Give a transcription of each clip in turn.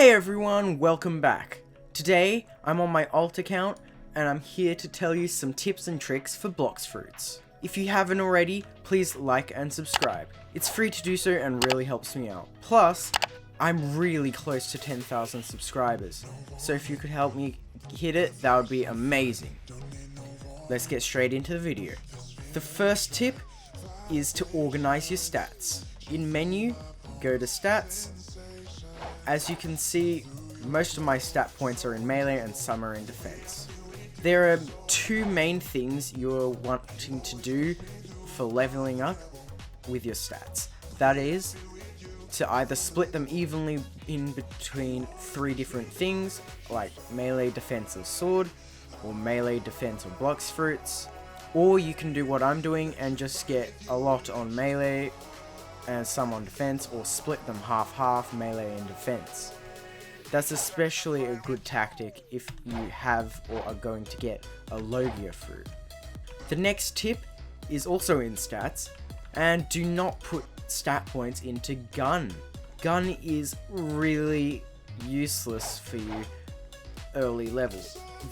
Hey everyone, welcome back. Today, I'm on my alt account, and I'm here to tell you some tips and tricks for Blox Fruits. If you haven't already, please like and subscribe. It's free to do so and really helps me out. Plus, I'm really close to 10,000 subscribers, so if you could help me hit it, that would be amazing. Let's get straight into the video. The first tip is to organize your stats. In menu, go to stats. As you can see, most of my stat points are in melee and some are in defense. There are two main things you're wanting to do for leveling up with your stats. That is, to either split them evenly in between three different things, like melee, defense, or sword, or melee, defense, or Blox Fruits, or you can do what I'm doing and just get a lot on melee and some on defense, or split them half-half, melee and defense. That's especially a good tactic if you have or are going to get a Logia fruit. The next tip is also in stats, and do not put stat points into gun. Gun is really useless for you early level.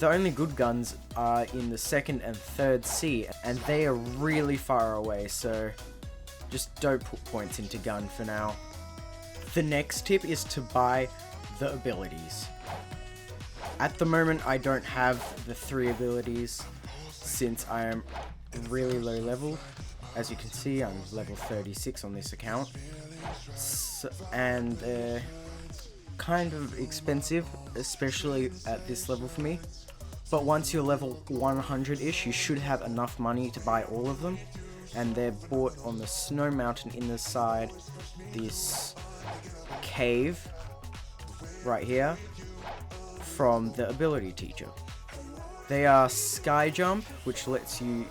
The only good guns are in the second and third C, and they are really far away, so just don't put points into gun for now. The next tip is to buy the abilities. At the moment, I don't have the 3 abilities since I am really low level. As you can see, I'm level 36 on this account. And they're kind of expensive, especially at this level for me. But once you're level 100-ish, you should have enough money to buy all of them. And they're bought on the snow mountain in the side, this cave right here, from the ability teacher. They are sky jump, which lets you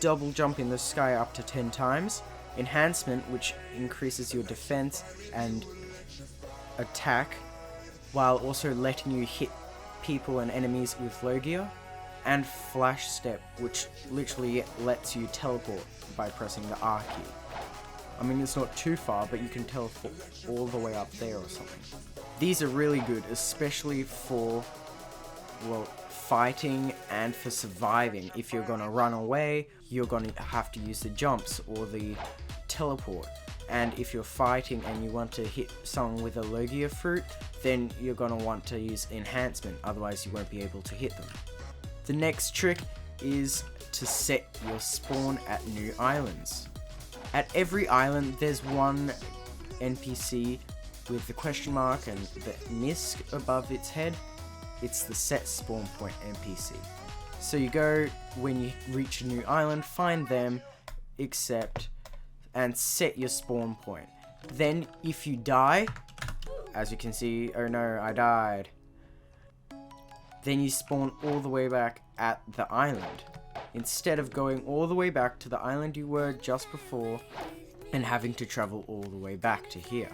double jump in the sky up to 10 times, enhancement, which increases your defense and attack, while also letting you hit people and enemies with Logia, and flash step, which literally lets you teleport by pressing the R key. I mean, it's not too far, but you can teleport all the way up there or something. These are really good, especially for, well, fighting and for surviving. If you're gonna run away, you're gonna have to use the jumps or the teleport. And if you're fighting and you want to hit someone with a Logia fruit, then you're gonna want to use enhancement, otherwise you won't be able to hit them. The next trick is to set your spawn at new islands. At every island, there's one NPC with the question mark and the misc above its head. It's the set spawn point NPC. So you go, when you reach a new island, find them, accept, and set your spawn point. Then if you die, as you can see, oh no, I died. Then you spawn all the way back at the island, instead of going all the way back to the island you were just before and having to travel all the way back to here.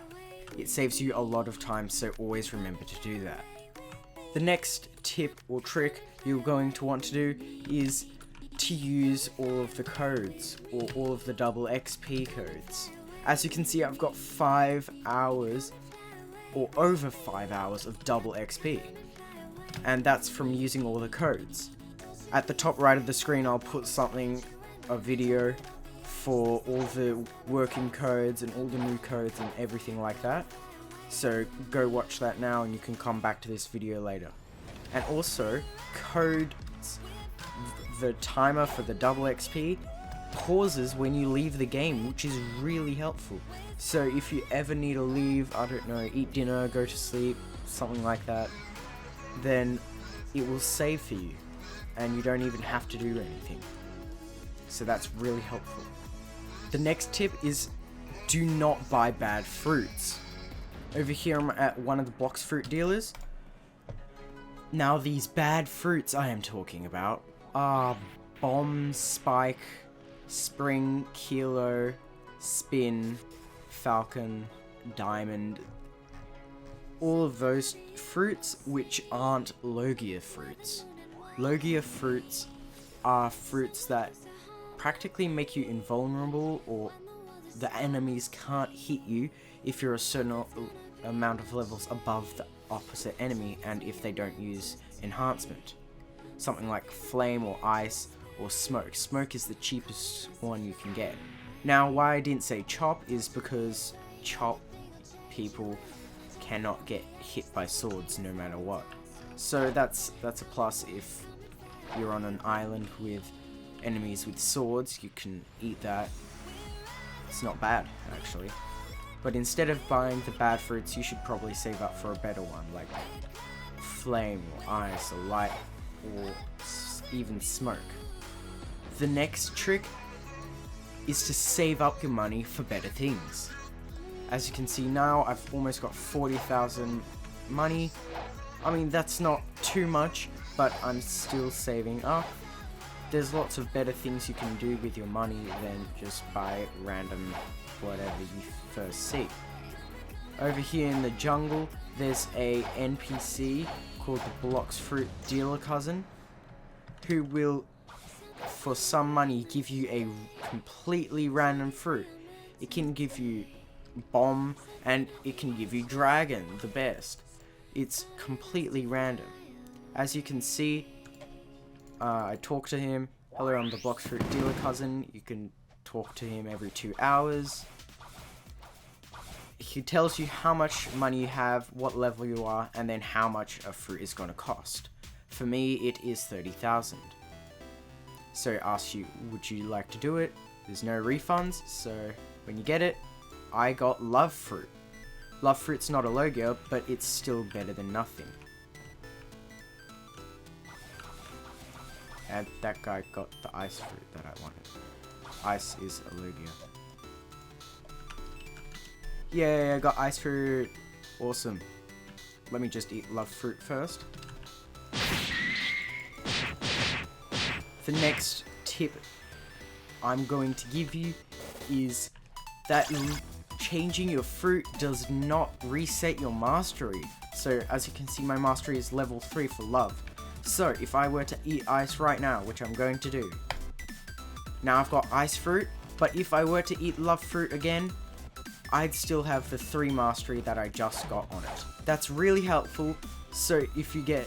It saves you a lot of time, so always remember to do that. The next tip or trick you're going to want to do is to use all of the codes, or all of the double XP codes. As you can see, I've got 5 hours, or over 5 hours of double XP. And that's from using all the codes. At the top right of the screen, I'll put a video for all the working codes and all the new codes and everything like that. So go watch that now and you can come back to this video later. And also, codes, the timer for the double XP pauses when you leave the game, which is really helpful. So if you ever need to leave, I don't know, eat dinner, go to sleep, something like that, then it will save for you and you don't even have to do anything. So that's really helpful. The next tip is do not buy bad fruits. Over here I'm at one of the Blox Fruit dealers. Now these bad fruits I am talking about are Bomb, Spike, Spring, Kilo, Spin, Falcon, Diamond, all of those fruits which aren't Logia fruits. Logia fruits are fruits that practically make you invulnerable, or the enemies can't hit you if you're a certain amount of levels above the opposite enemy and if they don't use enhancement. Something like flame or ice or smoke. Smoke is the cheapest one you can get. Now, why I didn't say chop is because chop people cannot get hit by swords no matter what. So that's a plus. If you're on an island with enemies with swords, you can eat that. It's not bad, actually. But instead of buying the bad fruits, you should probably save up for a better one, like flame or ice or light or even smoke. The next trick is to save up your money for better things. As you can see now, I've almost got 40,000 money. I mean, that's not too much, but I'm still saving up. There's lots of better things you can do with your money than just buy random whatever you first see. Over here in the jungle, there's a NPC called the Blox Fruit dealer cousin, who will, for some money, give you a completely random fruit. It can give you bomb, and it can give you dragon, the best. It's completely random. As you can see, I talk to him. Hello, I'm the Blox Fruit dealer cousin. You can talk to him every 2 hours. He tells you how much money you have, what level you are, and then how much a fruit is going to cost. For me, it is 30,000. So it asks you, would you like to do it? There's no refunds, so when you get it, I got Love Fruit. Love Fruit's not a Logia, but it's still better than nothing. And that guy got the ice fruit that I wanted. Ice is a Logia. Yay, I got ice fruit. Awesome. Let me just eat Love Fruit first. The next tip I'm going to give you is that changing your fruit does not reset your mastery. So as you can see, my mastery is level 3 for love. So if I were to eat ice right now, which I'm going to do, now I've got ice fruit, but if I were to eat love fruit again, I'd still have the 3 mastery that I just got on it. That's really helpful. So if you get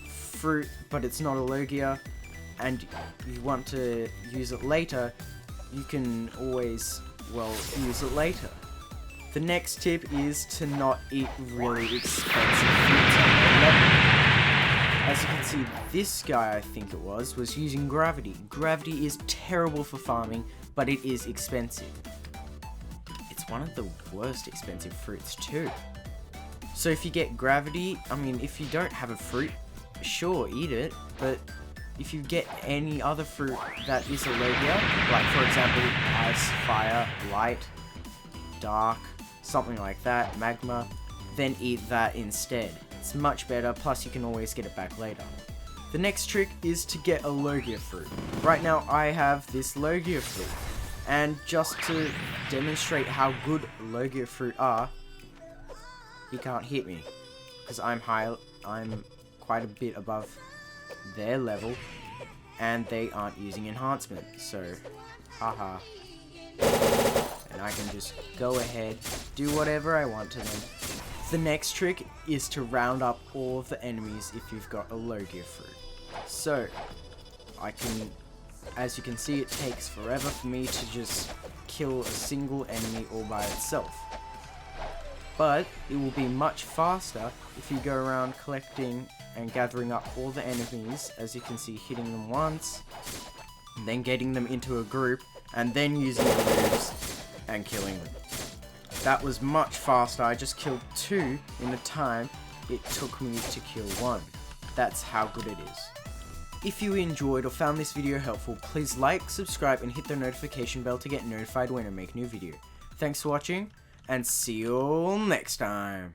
fruit but it's not a Logia and you want to use it later, you can always, well, use it later. The next tip is to not eat really expensive fruits on your level. As you can see, this guy, I think it was using gravity. Gravity is terrible for farming, but it is expensive. It's one of the worst expensive fruits too. So if you get gravity, I mean, if you don't have a fruit, sure, eat it, but if you get any other fruit that is a Logia, like for example, ice, fire, light, dark, something like that, magma, then eat that instead. It's much better, plus you can always get it back later. The next trick is to get a Logia fruit. Right now I have this Logia fruit, and just to demonstrate how good Logia fruit are, he can't hit me, because I'm quite a bit above their level, and they aren't using enhancement, so haha. And I can just go ahead, do whatever I want to them. The next trick is to round up all of the enemies if you've got a Logia fruit. So, as you can see, it takes forever for me to just kill a single enemy all by itself. But it will be much faster if you go around collecting and gathering up all the enemies, as you can see, hitting them once, and then getting them into a group, and then using the moves and killing them. That was much faster. I just killed 2 in the time it took me to kill 1. That's how good it is. If you enjoyed or found this video helpful, please like, subscribe, and hit the notification bell to get notified when I make a new video. Thanks for watching, and see you all next time.